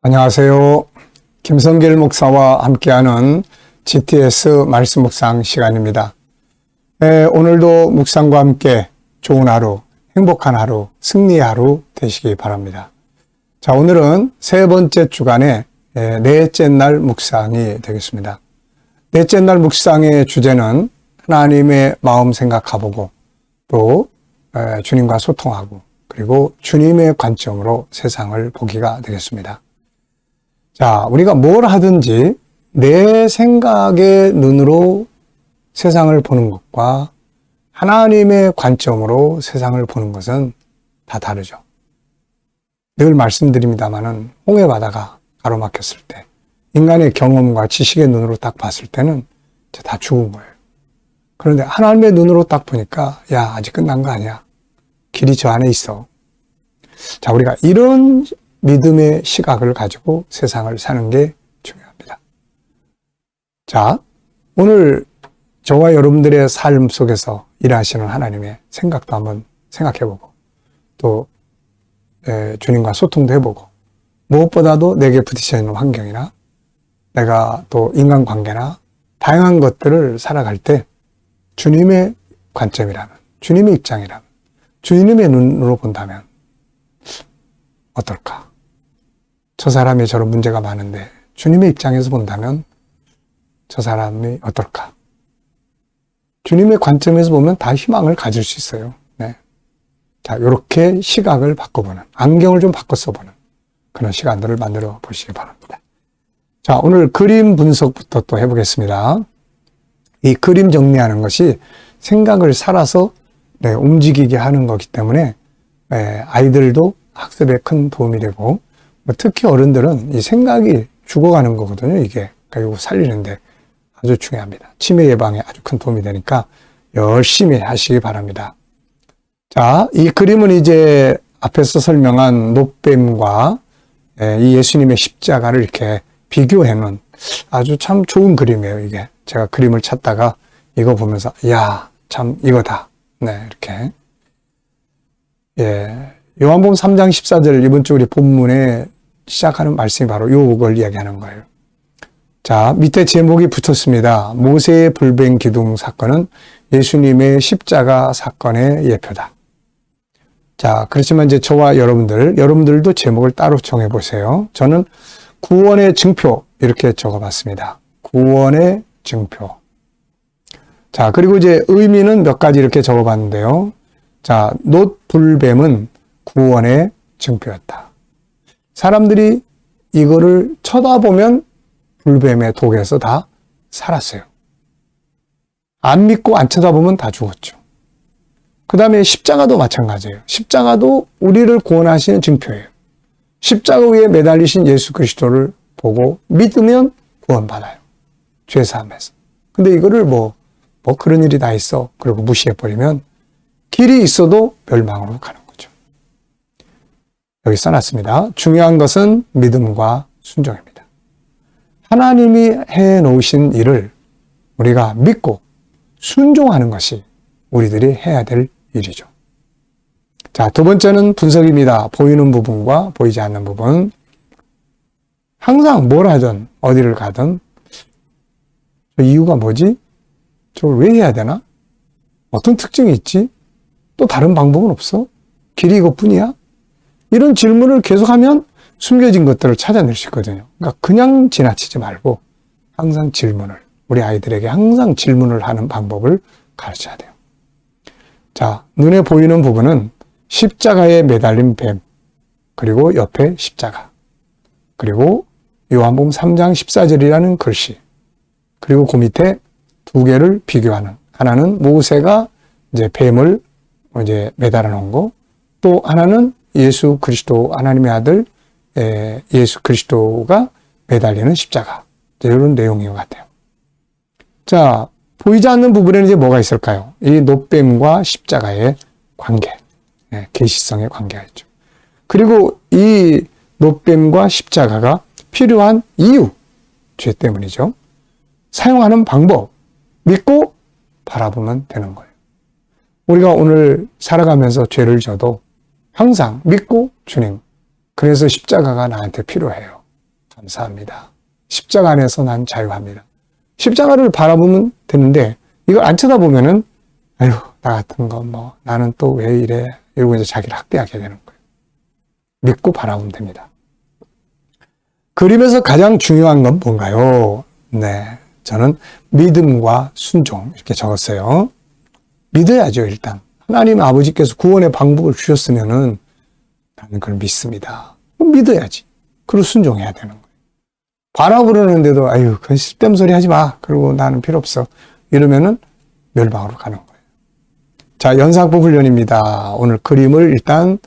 안녕하세요. 김성길 목사와 함께하는 GTS 말씀 묵상 시간입니다. 오늘도 묵상과 함께 좋은 하루, 행복한 하루, 승리의 하루 되시기 바랍니다. 자, 오늘은 세 번째 주간의 넷째 날 묵상이 되겠습니다. 넷째 날 묵상의 주제는 하나님의 마음 생각해보고 또 주님과 소통하고 그리고 주님의 관점으로 세상을 보기가 되겠습니다. 자, 우리가 뭘 하든지 내 생각의 눈으로 세상을 보는 것과 하나님의 관점으로 세상을 보는 것은 다 다르죠. 늘 말씀드립니다마는 홍해 바다가 가로막혔을 때 인간의 경험과 지식의 눈으로 딱 봤을 때는 다 죽은 거예요. 그런데 하나님의 눈으로 딱 보니까 야, 아직 끝난 거 아니야. 길이 저 안에 있어. 자, 우리가 이런 믿음의 시각을 가지고 세상을 사는 게 중요합니다. 자, 오늘 저와 여러분들의 삶 속에서 일하시는 하나님의 생각도 한번 생각해보고 또 주님과 소통도 해보고 무엇보다도 내게 부딪혀 있는 환경이나 내가 또 인간관계나 다양한 것들을 살아갈 때 주님의 관점이라면, 주님의 입장이라면, 주님의 눈으로 본다면 어떨까? 저 사람이 저런 문제가 많은데 주님의 입장에서 본다면 저 사람이 어떨까? 주님의 관점에서 보면 다 희망을 가질 수 있어요. 네. 자, 이렇게 시각을 바꿔보는, 안경을 좀 바꿔 써보는 그런 시간들을 만들어 보시기 바랍니다. 자, 오늘 그림 분석부터 또 해보겠습니다. 이 그림 정리하는 것이 생각을 살아서 움직이게 하는 거기 때문에 아이들도 학습에 큰 도움이 되고 특히 어른들은 이 생각이 죽어가는 거거든요. 이게 결국 살리는데 아주 중요합니다. 치매 예방에 아주 큰 도움이 되니까 열심히 하시기 바랍니다. 자, 이 그림은 이제 앞에서 설명한 놋뱀과 이 예수님의 십자가를 이렇게 비교해놓은 아주 참 좋은 그림이에요. 이게 제가 그림을 찾다가 이거 보면서 야, 참 이거다. 네, 이렇게. 요한복음 3장 14절 이번 주 우리 본문에 시작하는 말씀이 바로 요걸 이야기하는 거예요. 자, 밑에 제목이 붙었습니다. 모세의 불뱀 기둥 사건은 예수님의 십자가 사건의 예표다. 자, 그렇지만 이제 저와 여러분들도 제목을 따로 정해보세요. 저는 구원의 증표 이렇게 적어봤습니다. 구원의 증표. 자, 그리고 이제 의미는 몇 가지 이렇게 적어봤는데요. 자, 놋불뱀은 구원의 증표였다. 사람들이 이거를 쳐다보면 불뱀의 독에서 다 살았어요. 안 믿고 안 쳐다보면 다 죽었죠. 그 다음에 십자가도 마찬가지예요. 십자가도 우리를 구원하시는 증표예요. 십자가 위에 매달리신 예수 그리스도를 보고 믿으면 구원받아요. 죄사함에서. 근데 이거를 뭐 그런 일이 다 있어. 그리고 무시해버리면 길이 있어도 멸망으로 가는 거죠. 여기 써놨습니다. 중요한 것은 믿음과 순종입니다. 하나님이 해놓으신 일을 우리가 믿고 순종하는 것이 우리들이 해야 될 일이죠. 자, 두 번째는 분석입니다. 보이는 부분과 보이지 않는 부분. 항상 뭘 하든 어디를 가든 이유가 뭐지? 저걸 왜 해야 되나? 어떤 특징이 있지? 또 다른 방법은 없어? 길이 이것뿐이야? 이런 질문을 계속하면 숨겨진 것들을 찾아낼 수 있거든요. 그러니까 그냥 지나치지 말고 항상 질문을, 우리 아이들에게 항상 질문을 하는 방법을 가르쳐야 돼요. 자, 눈에 보이는 부분은 십자가에 매달린 뱀, 그리고 옆에 십자가, 그리고 요한복음 3장 14절이라는 글씨, 그리고 그 밑에 두 개를 비교하는, 하나는 모세가 이제 뱀을 이제 매달아 놓은 거, 또 하나는 예수 그리스도 하나님의 아들 예수 그리스도가 매달리는 십자가. 이런 내용인 것 같아요. 자, 보이지 않는 부분에는 이제 뭐가 있을까요? 이 놋뱀과 십자가의 관계, 계시성의 관계가 있죠. 그리고 이 놋뱀과 십자가가 필요한 이유, 죄 때문이죠. 사용하는 방법, 믿고 바라보면 되는 거예요. 우리가 오늘 살아가면서 죄를 져도 항상 믿고 주님, 그래서 십자가가 나한테 필요해요. 감사합니다. 십자가 안에서 난 자유합니다. 십자가를 바라보면 되는데 이걸 안 쳐다보면은 아유 나 같은 거 뭐 나는 또 왜 이래 이러고 이제 자기를 학대하게 되는 거예요. 믿고 바라보면 됩니다. 그림에서 가장 중요한 건 뭔가요? 네, 저는 믿음과 순종 이렇게 적었어요. 믿어야죠. 일단 하나님 아버지께서 구원의 방법을 주셨으면은 나는 그걸 믿습니다. 믿어야지. 그리고 순종해야 되는 거예요. 바라보려는데도 아유 그건 쓸데없는 소리 하지 마. 그리고 나는 필요 없어. 이러면은 멸망으로 가는 거예요. 자, 연상법 훈련입니다. 오늘 그림을 일단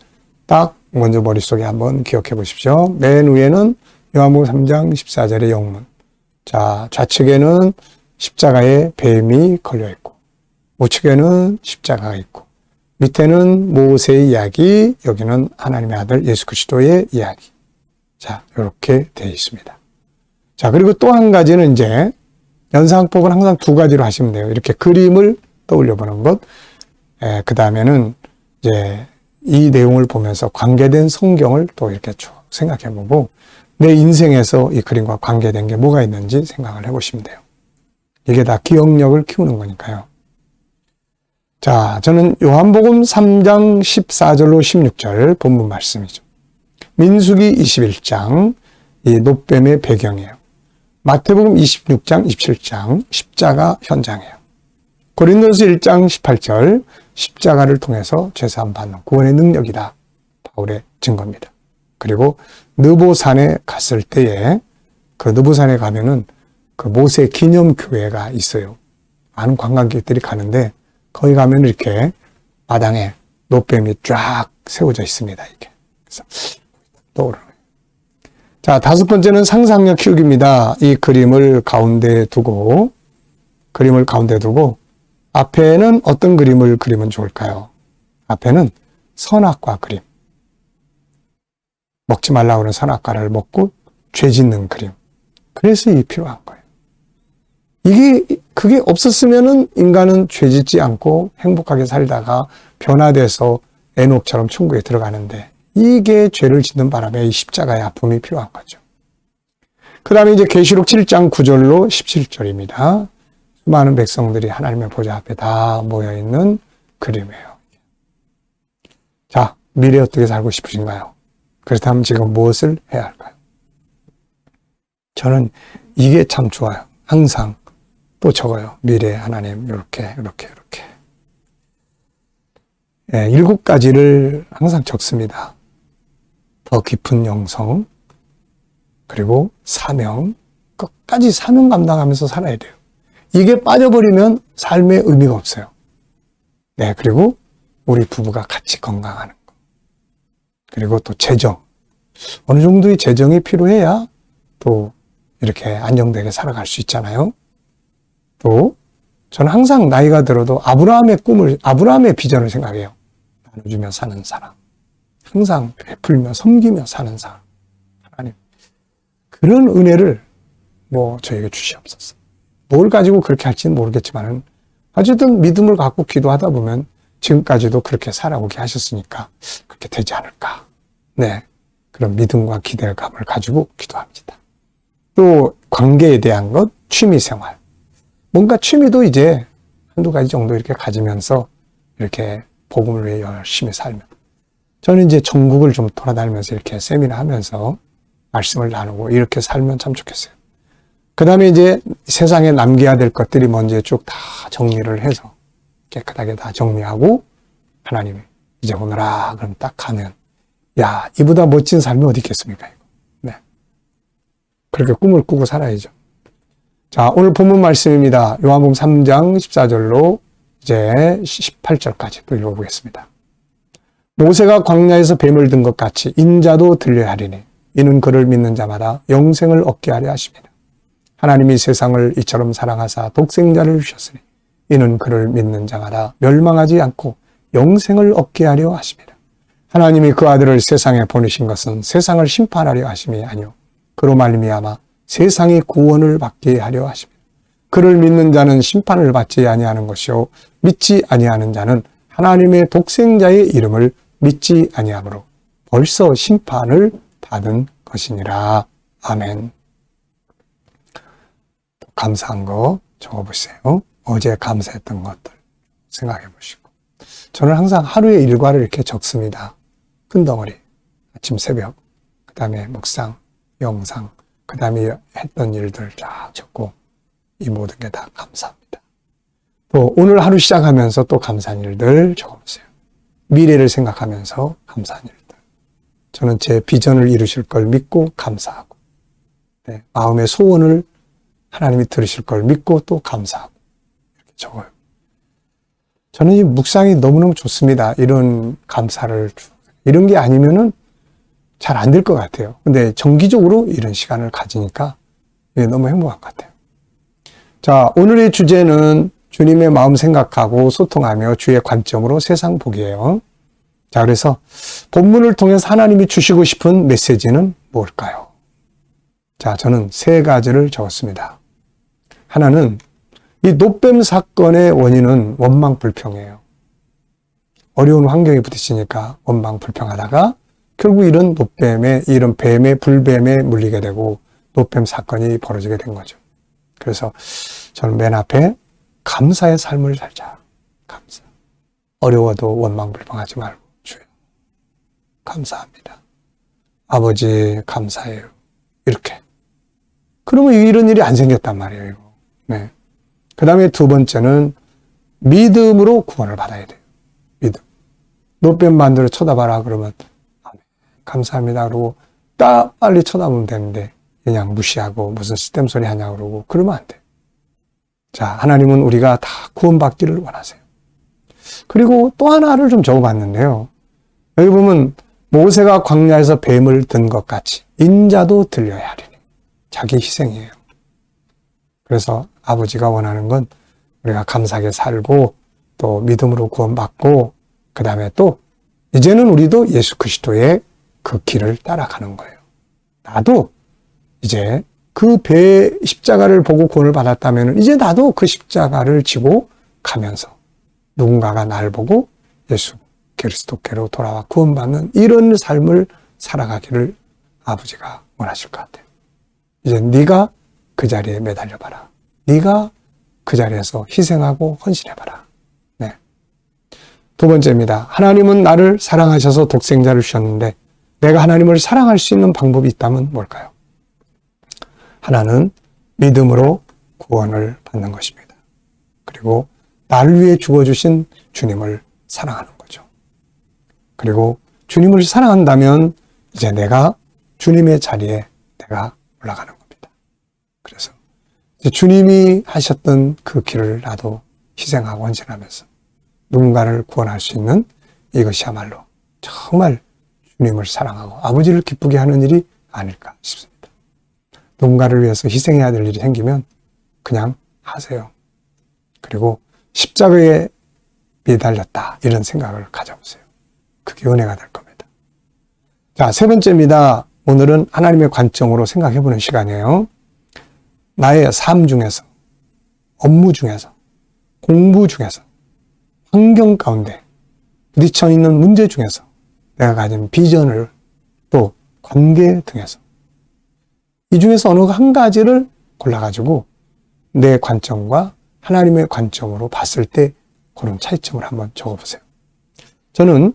딱 먼저 머릿속에 한번 기억해 보십시오. 맨 위에는 요한복음 3장 14절의 영문. 자, 좌측에는 십자가에 뱀이 걸려 있고 우측에는 십자가가 있고 밑에는 모세의 이야기, 여기는 하나님의 아들 예수 그리스도의 이야기. 자, 이렇게 되어 있습니다. 자, 그리고 또 한 가지는 이제 연상법은 항상 두 가지로 하시면 돼요. 이렇게 그림을 떠올려 보는 것. 그 다음에는 이제 이 내용을 보면서 관계된 성경을 또 이렇게 쭉 생각해 보고 내 인생에서 이 그림과 관계된 게 뭐가 있는지 생각을 해 보시면 돼요. 이게 다 기억력을 키우는 거니까요. 자, 저는 요한복음 3장 14절로 16절 본문 말씀이죠. 민수기 21장, 이 놋뱀의 배경이에요. 마태복음 26장, 27장, 십자가 현장이에요. 고린도서 1장 18절, 십자가를 통해서 죄사함 받는 구원의 능력이다. 바울의 증거입니다. 그리고 느보산에 갔을 때에 그 느보산에 가면은 그 모세 기념교회가 있어요. 많은 관광객들이 가는데 거기 가면 이렇게 마당에 놋뱀이 쫙 세워져 있습니다. 이렇게. 그래서 떠오르는 거예요. 자, 다섯 번째는 상상력 키우기입니다. 이 그림을 가운데 두고 앞에는 어떤 그림을 그리면 좋을까요? 앞에는 선악과 그림. 먹지 말라고 하는 선악과를 먹고 죄 짓는 그림. 그래서 이게 필요한 거예요. 그게 없었으면은 인간은 죄 짓지 않고 행복하게 살다가 변화돼서 에녹처럼 천국에 들어가는데 이게 죄를 짓는 바람에 이 십자가의 아픔이 필요한 거죠. 그 다음에 이제 계시록 7장 9절로 17절입니다. 수많은 백성들이 하나님의 보좌 앞에 다 모여있는 그림이에요. 자, 미래 어떻게 살고 싶으신가요? 그렇다면 지금 무엇을 해야 할까요? 저는 이게 참 좋아요. 항상 또 적어요. 미래 하나님 이렇게. 예, 7가지를 항상 적습니다. 더 깊은 영성, 그리고 사명, 끝까지 사명 감당하면서 살아야 돼요. 이게 빠져버리면 삶의 의미가 없어요. 네, 그리고 우리 부부가 같이 건강하는 거. 그리고 또 재정. 어느 정도의 재정이 필요해야 또 이렇게 안정되게 살아갈 수 있잖아요. 또 저는 항상 나이가 들어도 아브라함의 비전을 생각해요. 나눠주며 사는 사람. 항상 베풀며 섬기며 사는 사람. 하나님. 그런 은혜를 저에게 주시옵소서. 뭘 가지고 그렇게 할지는 모르겠지만은 어쨌든 믿음을 갖고 기도하다 보면 지금까지도 그렇게 살아오게 하셨으니까 그렇게 되지 않을까. 네. 그런 믿음과 기대감을 가지고 기도합니다. 또 관계에 대한 것, 취미생활. 뭔가 취미도 이제 한두 가지 정도 이렇게 가지면서 이렇게 복음을 위해 열심히 살면. 저는 이제 전국을 좀 돌아다니면서 이렇게 세미나 하면서 말씀을 나누고 이렇게 살면 참 좋겠어요. 그 다음에 이제 세상에 남겨야 될 것들이 먼저 쭉 다 정리를 해서 깨끗하게 다 정리하고 하나님이 이제 오너라 그럼 딱 가면 야, 이보다 멋진 삶이 어디 있겠습니까? 이거. 네. 그렇게 꿈을 꾸고 살아야죠. 자, 오늘 본문 말씀입니다. 요한복음 3장 14절로 이제 18절까지 또 읽어보겠습니다. 모세가 광야에서 뱀을 든 것 같이 인자도 들려야 하리니 이는 그를 믿는 자마다 영생을 얻게 하려 하십니다. 하나님이 세상을 이처럼 사랑하사 독생자를 주셨으니 이는 그를 믿는 자마다 멸망하지 않고 영생을 얻게 하려 하십니다. 하나님이 그 아들을 세상에 보내신 것은 세상을 심판하려 하심이 아니요 그로 말미암아 세상이 구원을 받게 하려 하십니다. 그를 믿는 자는 심판을 받지 아니하는 것이요 믿지 아니하는 자는 하나님의 독생자의 이름을 믿지 아니하므로 벌써 심판을 받은 것이니라. 아멘. 감사한 거 적어보세요. 어제 감사했던 것들 생각해 보시고. 저는 항상 하루의 일과를 이렇게 적습니다. 큰 덩어리. 아침 새벽, 그 다음에 묵상, 영상, 그 다음에 했던 일들 쫙 적고 이 모든 게 다 감사합니다. 또 오늘 하루 시작하면서 또 감사한 일들 적어보세요. 미래를 생각하면서 감사한 일들. 저는 제 비전을 이루실 걸 믿고 감사하고, 네, 마음의 소원을 하나님이 들으실 걸 믿고 또 감사하고 이렇게 적어요. 저는 이 묵상이 너무너무 좋습니다. 이런 감사를, 이런 게 아니면은 잘 안 될 것 같아요. 근데 정기적으로 이런 시간을 가지니까 이게 너무 행복한 것 같아요. 자, 오늘의 주제는 주님의 마음 생각하고 소통하며 주의 관점으로 세상 보기예요. 자, 그래서 본문을 통해서 하나님이 주시고 싶은 메시지는 뭘까요? 자, 저는 세 가지를 적었습니다. 하나는 이 노뱀 사건의 원인은 원망불평이에요. 어려운 환경에 부딪히니까 원망불평하다가 결국 이런 노뱀의, 이런 뱀의, 불뱀에 물리게 되고 노뱀 사건이 벌어지게 된 거죠. 그래서 저는 맨 앞에 감사의 삶을 살자. 감사. 어려워도 원망불평하지 말고 주여 감사합니다. 아버지 감사해요. 이렇게. 그러면 이런 일이 안 생겼단 말이에요. 이거. 네. 그 다음에 두 번째는 믿음으로 구원을 받아야 돼요. 믿음. 노뱀 만들어 쳐다봐라 그러면 아멘. 감사합니다. 그러고 딱 빨리 쳐다보면 되는데 그냥 무시하고 무슨 스템 소리 하냐 그러고 그러면 안 돼. 자, 하나님은 우리가 다 구원받기를 원하세요. 그리고 또 하나를 좀 적어봤는데요. 여기 보면 모세가 광야에서 뱀을 든 것 같이 인자도 들려야 하리니. 자기 희생이에요. 그래서 아버지가 원하는 건 우리가 감사하게 살고 또 믿음으로 구원받고 그 다음에 또 이제는 우리도 예수 그리스도의 그 길을 따라가는 거예요. 나도 이제 그 배 십자가를 보고 구원을 받았다면 이제 나도 그 십자가를 지고 가면서 누군가가 날 보고 예수 그리스도께로 돌아와 구원받는 이런 삶을 살아가기를 아버지가 원하실 것 같아요. 이제 네가 그 자리에 매달려봐라. 네가 그 자리에서 희생하고 헌신해봐라. 네. 두 번째입니다. 하나님은 나를 사랑하셔서 독생자를 주셨는데 내가 하나님을 사랑할 수 있는 방법이 있다면 뭘까요? 하나는 믿음으로 구원을 받는 것입니다. 그리고 나를 위해 죽어주신 주님을 사랑하는 거죠. 그리고 주님을 사랑한다면 이제 내가 주님의 자리에 내가 올라가는 겁니다. 그래서 이제 주님이 하셨던 그 길을 나도 희생하고 헌신하면서 누군가를 구원할 수 있는 이것이야말로 정말 주님을 사랑하고 아버지를 기쁘게 하는 일이 아닐까 싶습니다. 누군가를 위해서 희생해야 될 일이 생기면 그냥 하세요. 그리고 십자가에 매달렸다 이런 생각을 가져보세요. 그게 은혜가 될 겁니다. 자, 세 번째입니다. 오늘은 하나님의 관점으로 생각해보는 시간이에요. 나의 삶 중에서, 업무 중에서, 공부 중에서, 환경 가운데 부딪혀 있는 문제 중에서 내가 가진 비전을 또 관계 등에서 이 중에서 어느 한 가지를 골라가지고 내 관점과 하나님의 관점으로 봤을 때 그런 차이점을 한번 적어보세요. 저는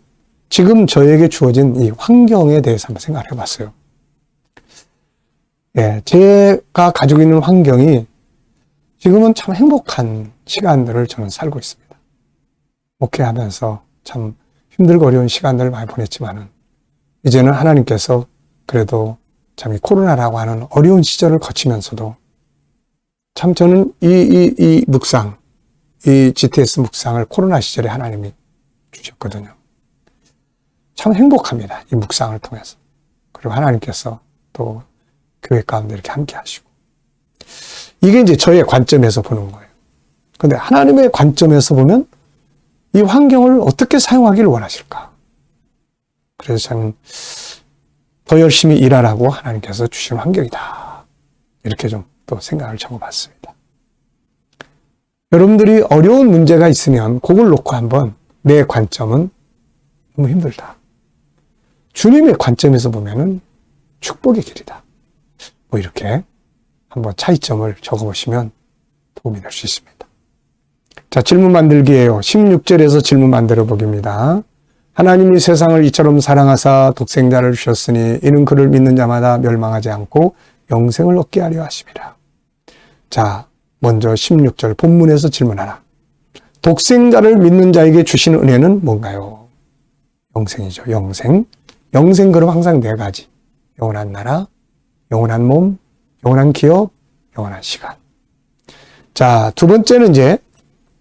지금 저에게 주어진 이 환경에 대해서 한번 생각을 해봤어요. 예, 제가 가지고 있는 환경이 지금은 참 행복한 시간들을 저는 살고 있습니다. 목회하면서 참 힘들고 어려운 시간들을 많이 보냈지만은 이제는 하나님께서 그래도 참 이 코로나라고 하는 어려운 시절을 거치면서도 참 저는 이 묵상, 이 GTS 묵상을 코로나 시절에 하나님이 주셨거든요. 참 행복합니다. 이 묵상을 통해서. 그리고 하나님께서 또 교회 가운데 이렇게 함께 하시고. 이게 이제 저의 관점에서 보는 거예요. 근데 하나님의 관점에서 보면 이 환경을 어떻게 사용하기를 원하실까? 그래서 저는 더 열심히 일하라고 하나님께서 주신 환경이다. 이렇게 좀 또 생각을 적어봤습니다. 여러분들이 어려운 문제가 있으면 그걸 놓고 한번 내 관점은 너무 힘들다. 주님의 관점에서 보면은 축복의 길이다. 뭐 이렇게 한번 차이점을 적어보시면 도움이 될 수 있습니다. 자, 질문 만들기예요. 16절에서 질문 만들어 보기입니다. 하나님이 세상을 이처럼 사랑하사 독생자를 주셨으니 이는 그를 믿는 자마다 멸망하지 않고 영생을 얻게 하려 하심이라. 자, 먼저 16절 본문에서 질문 하나. 독생자를 믿는 자에게 주시는 은혜는 뭔가요? 영생이죠. 영생. 영생 그럼 항상 네 가지. 영원한 나라, 영원한 몸, 영원한 기업, 영원한 시간. 자, 두 번째는 이제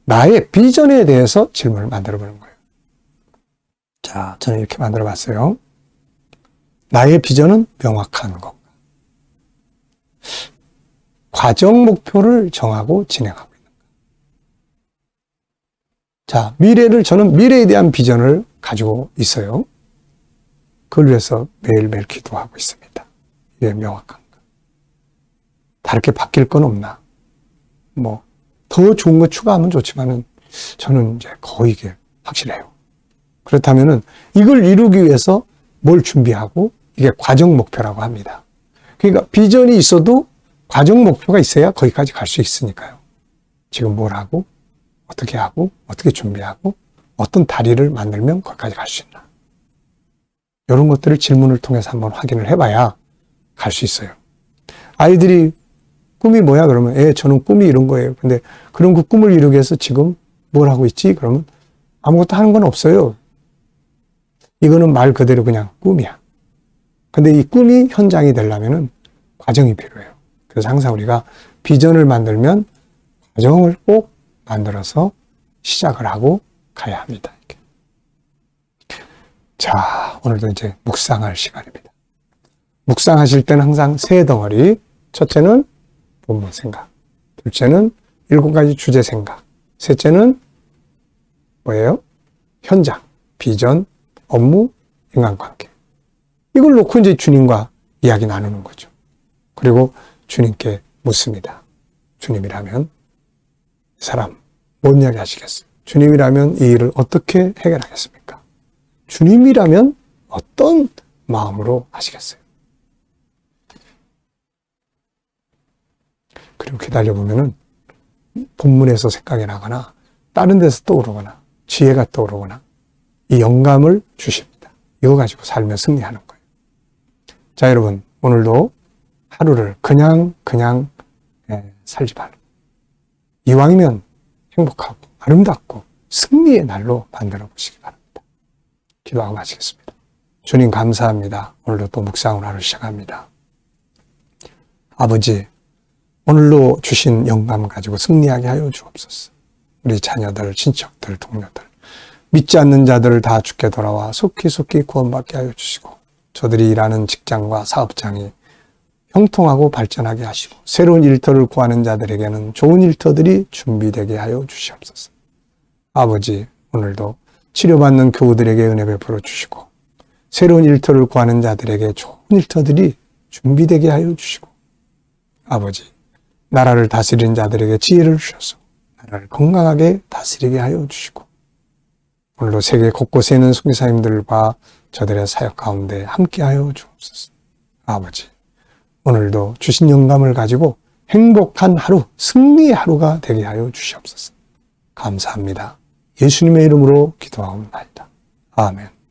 나의 비전에 대해서 질문을 만들어 보는 거예요. 자, 저는 이렇게 만들어 봤어요. 나의 비전은 명확한 건가? 과정 목표를 정하고 진행하고 있는가? 자, 저는 미래에 대한 비전을 가지고 있어요. 그걸 위해서 매일매일 기도하고 있습니다. 이게 명확한가? 다르게 바뀔 건 없나? 더 좋은 거 추가하면 좋지만은 저는 이제 거의 이게 확실해요. 그렇다면은 이걸 이루기 위해서 뭘 준비하고 이게 과정 목표라고 합니다. 그러니까 비전이 있어도 과정 목표가 있어야 거기까지 갈 수 있으니까요. 지금 뭘 하고 어떻게 준비하고 어떤 다리를 만들면 거기까지 갈 수 있나. 이런 것들을 질문을 통해서 한번 확인을 해봐야 갈 수 있어요. 아이들이 꿈이 뭐야? 그러면 저는 꿈이 이런 거예요. 근데 그런 그 꿈을 이루기 위해서 지금 뭘 하고 있지? 그러면 아무것도 하는 건 없어요. 이거는 말 그대로 그냥 꿈이야. 근데 이 꿈이 현장이 되려면은 과정이 필요해요. 그래서 항상 우리가 비전을 만들면 과정을 꼭 만들어서 시작을 하고 가야 합니다. 이렇게. 자, 오늘도 이제 묵상할 시간입니다. 묵상하실 때는 항상 세 덩어리. 첫째는 본문 생각. 둘째는 7가지 주제 생각. 셋째는 뭐예요? 현장, 비전, 업무, 인간관계. 이걸 놓고 이제 주님과 이야기 나누는 거죠. 그리고 주님께 묻습니다. 주님이라면 이 사람 뭔 이야기 하시겠어요? 주님이라면 이 일을 어떻게 해결하겠습니까? 주님이라면 어떤 마음으로 하시겠어요? 그리고 기다려보면은 본문에서 생각이 나거나 다른 데서 떠오르거나 지혜가 떠오르거나 이 영감을 주십니다. 이거 가지고 살면 승리하는 거예요. 자, 여러분 오늘도 하루를 그냥 살지 말고 이왕이면 행복하고 아름답고 승리의 날로 만들어 보시기 바랍니다. 기도하고 마치겠습니다. 주님 감사합니다. 오늘도 또 묵상을 하루 시작합니다. 아버지, 오늘로 주신 영감을 가지고 승리하게 하여 주옵소서. 우리 자녀들, 친척들, 동료들, 믿지 않는 자들을 다 주께 돌아와 속히 구원받게 하여 주시고 저들이 일하는 직장과 사업장이 형통하고 발전하게 하시고 새로운 일터를 구하는 자들에게는 좋은 일터들이 준비되게 하여 주시옵소서. 아버지, 오늘도 치료받는 교우들에게 은혜 베풀어 주시고 새로운 일터를 구하는 자들에게 좋은 일터들이 준비되게 하여 주시고 아버지, 나라를 다스리는 자들에게 지혜를 주셔서 나라를 건강하게 다스리게 하여 주시고 오늘도 세계 곳곳에 있는 선교사님들과 저들의 사역 가운데 함께하여 주옵소서. 아버지, 오늘도 주신 영감을 가지고 행복한 하루, 승리의 하루가 되게 하여 주시옵소서. 감사합니다. 예수님의 이름으로 기도하옵나이다. 아멘.